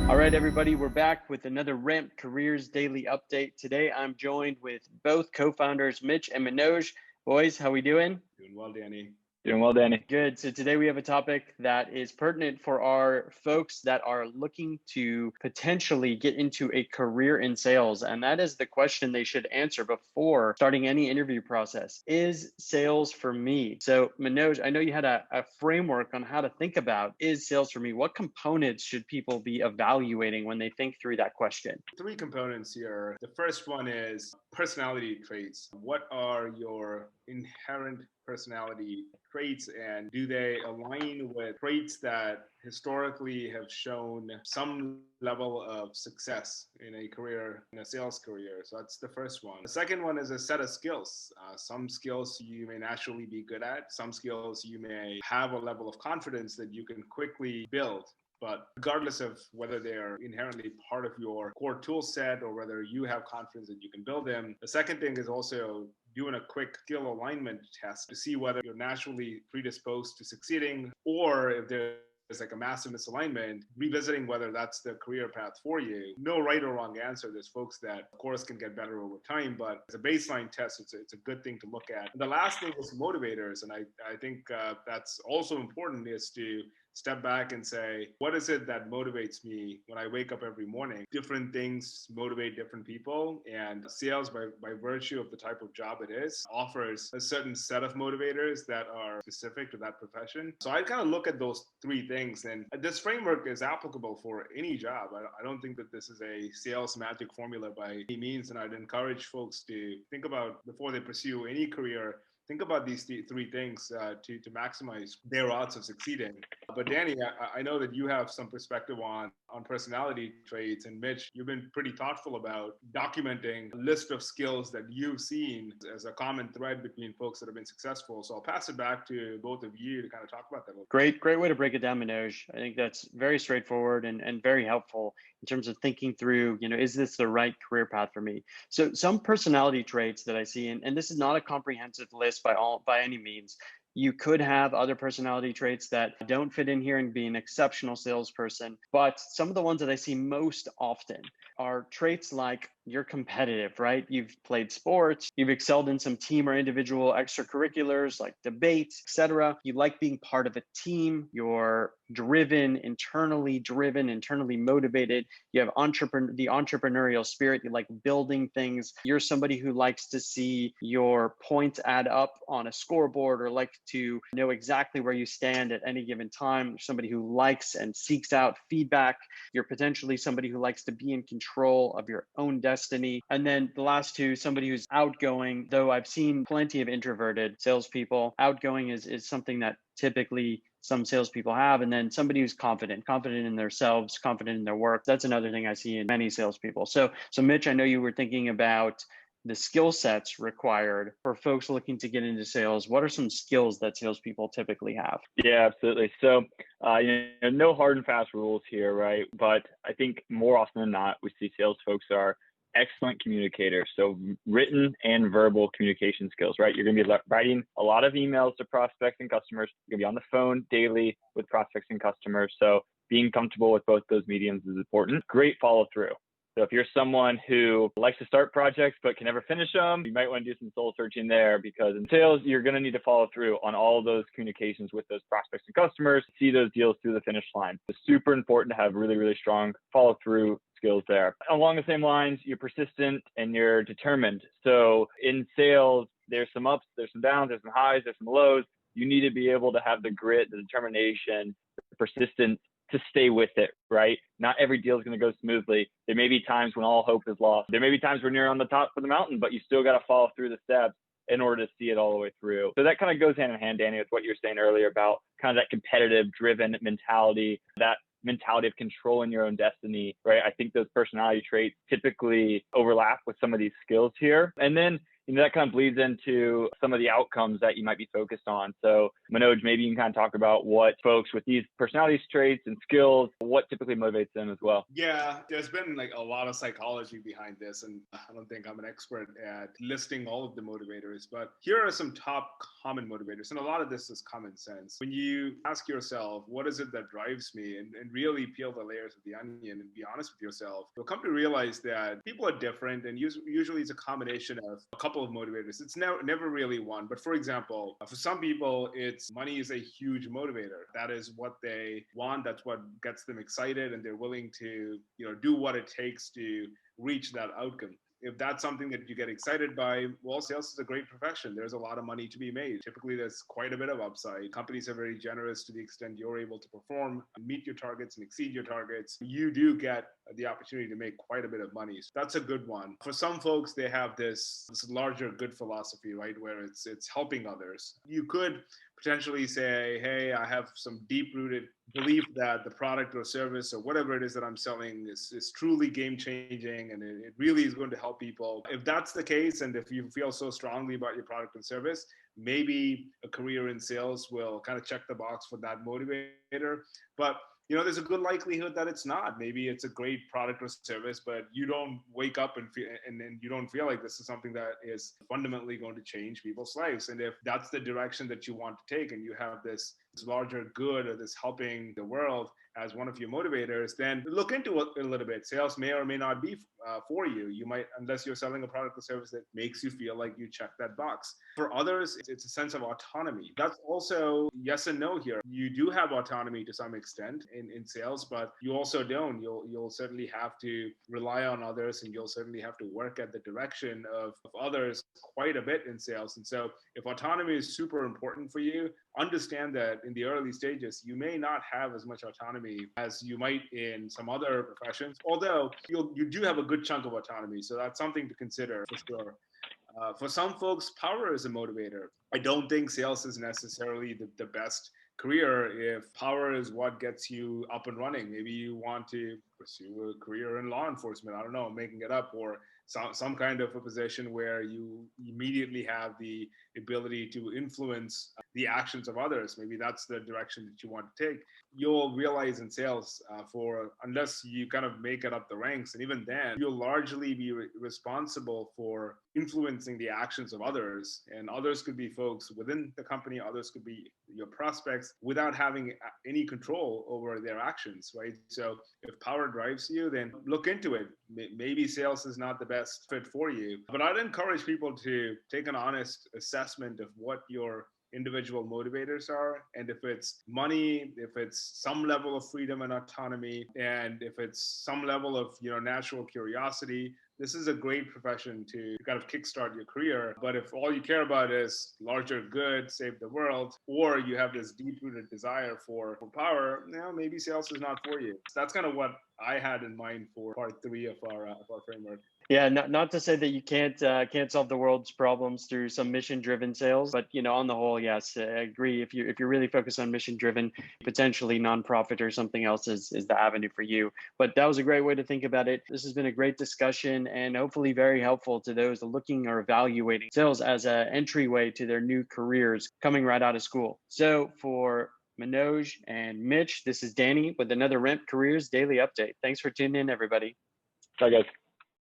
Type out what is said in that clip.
All right, everybody, we're back with another Ramp Careers Daily Update. Today, I'm joined with both co-founders, Mitch and Manoj. Boys, how we doing? Doing well, Danny. Doing well, Danny. Good. So today we have a topic that is pertinent for our folks that are looking to potentially get into a career in sales. And that is the question they should answer before starting any interview process. Is sales for me? So Manoj, I know you had a framework on how to think about, is sales for me? What components should people be evaluating when they think through that question? Three components here. The first one is personality traits. What are your inherent personality traits, and do they align with traits that historically have shown some level of success in a career, in a sales career? So that's the first one. The second one is a set of skills. Some skills you may naturally be good at, some skills you may have a level of confidence that you can quickly build. But regardless of whether they're inherently part of your core tool set or whether you have confidence that you can build them, the second thing is also doing a quick skill alignment test to see whether you're naturally predisposed to succeeding, or if there's like a massive misalignment, revisiting whether that's the career path for you. No right or wrong answer. There's folks that, of course, can get better over time, but as a baseline test, it's a good thing to look at. And the last thing is motivators. And I think that's also important, is to step back and say, what is it that motivates me when I wake up every morning? Different things motivate different people, and sales, by virtue of the type of job it is, offers a certain set of motivators that are specific to that profession. So I kind of look at those three things, and this framework is applicable for any job. I don't think that this is a sales magic formula by any means, and I'd encourage folks to think about, before they pursue any career, think about these three things to maximize their odds of succeeding. But Danny, I know that you have some perspective on personality traits, and Mitch, you've been pretty thoughtful about documenting a list of skills that you've seen as a common thread between folks that have been successful. So I'll pass it back to both of you to kind of talk about that a little bit. Great way to break it down, Manoj. I think that's very straightforward and very helpful in terms of thinking through, is this the right career path for me? So some personality traits that I see, and this is not a comprehensive list by any means. You could have other personality traits that don't fit in here and be an exceptional salesperson. But some of the ones that I see most often are traits like you're competitive, right? You've played sports, you've excelled in some team or individual extracurriculars like debates, etc. You like being part of a team, you're driven, internally motivated. You have the entrepreneurial spirit, you like building things. You're somebody who likes to see your points add up on a scoreboard, or like to know exactly where you stand at any given time. You're somebody who likes and seeks out feedback. You're potentially somebody who likes to be in control of your own destiny. And then the last two, somebody who's outgoing, though I've seen plenty of introverted salespeople. Outgoing is something that typically some salespeople have. And then somebody who's confident in themselves, confident in their work. That's another thing I see in many salespeople. So Mitch, I know you were thinking about the skill sets required for folks looking to get into sales. What are some skills that salespeople typically have? Yeah, absolutely. So, no hard and fast rules here, right? But I think more often than not, we see sales folks are excellent communicators. So written and verbal communication skills, right? You're going to be writing a lot of emails to prospects and customers. You're going to be on the phone daily with prospects and customers. So being comfortable with both those mediums is important. Great follow through. So if you're someone who likes to start projects but can never finish them, you might want to do some soul searching there, because in sales, you're going to need to follow through on all of those communications with those prospects and customers, see those deals through the finish line. It's super important to have really, really strong follow through skills there. Along the same lines, you're persistent and you're determined. So in sales, there's some ups, there's some downs, there's some highs, there's some lows. You need to be able to have the grit, the determination, the persistence to stay with it, right? Not every deal is going to go smoothly. There may be times when all hope is lost. There may be times when you're on the top of the mountain, but you still got to follow through the steps in order to see it all the way through. So that kind of goes hand in hand, Danny, with what you were saying earlier about kind of that competitive, driven mentality, that mentality of controlling your own destiny, right? I think those personality traits typically overlap with some of these skills here. And then, that kind of bleeds into some of the outcomes that you might be focused on. So Manoj, maybe you can kind of talk about what folks with these personality traits and skills, what typically motivates them as well. Yeah, there's been like a lot of psychology behind this, and I don't think I'm an expert at listing all of the motivators, but here are some top common motivators. And a lot of this is common sense. When you ask yourself, what is it that drives me, and really peel the layers of the onion and be honest with yourself, you'll come to realize that people are different, and usually it's a combination of a couple of motivators. It's never really one. But for example, for some people, it's money is a huge motivator. That is what they want. That's what gets them excited, and they're willing to, do what it takes to reach that outcome. If that's something that you get excited by, well, sales is a great profession. There's a lot of money to be made. Typically, there's quite a bit of upside. Companies are very generous to the extent you're able to perform, meet your targets, and exceed your targets. You do get the opportunity to make quite a bit of money. So that's a good one. For some folks, they have this larger good philosophy, right, where it's helping others. You could potentially say, hey, I have some deep-rooted belief that the product or service or whatever it is that I'm selling is truly game-changing, and it really is going to help people. If that's the case, and if you feel so strongly about your product and service, maybe a career in sales will kind of check the box for that motivator. But there's a good likelihood that it's not. Maybe it's a great product or service, but you don't wake up and you don't feel like this is something that is fundamentally going to change people's lives. And if that's the direction that you want to take, and you have this larger good or this helping the world as one of your motivators, then look into it a little bit. Sales may or may not be for you. You might, unless you're selling a product or service that makes you feel like you check that box. For others, it's a sense of autonomy. That's also yes and no here. You do have autonomy to some extent in sales, but you also don't. You'll certainly have to rely on others, and you'll certainly have to work at the direction of others quite a bit in sales. And so if autonomy is super important for you, understand that in the early stages, you may not have as much autonomy as you might in some other professions, although you do have a good chunk of autonomy. So that's something to consider for sure. For some folks, power is a motivator. I don't think sales is necessarily the best career if power is what gets you up and running. Maybe you want to pursue a career in law enforcement. I don't know, I'm making it up, or some kind of a position where you immediately have the ability to influence the actions of others. Maybe that's the direction that you want to take. You'll realize in sales, unless you kind of make it up the ranks, and even then, you'll largely be responsible for influencing the actions of others. And others could be folks within the company, others could be your prospects, without having any control over their actions, right? So if power drives you, then look into it. Maybe sales is not the best fit for you, but I'd encourage people to take an honest assessment of what your individual motivators are, and if it's money, if it's some level of freedom and autonomy, and if it's some level of natural curiosity. This is a great profession to kind of kickstart your career. But if all you care about is larger good, save the world, or you have this deep-rooted desire for power, maybe sales is not for you. That's kind of what I had in mind for part 3 of our framework. Yeah, not to say that you can't solve the world's problems through some mission-driven sales, but on the whole, yes, I agree. If you're really focused on mission-driven, potentially nonprofit or something else is the avenue for you. But that was a great way to think about it. This has been a great discussion, and hopefully very helpful to those looking or evaluating sales as an entryway to their new careers coming right out of school. So for Manoj and Mitch, this is Danny with another Ramp Careers Daily Update. Thanks for tuning in, everybody. Bye, guys.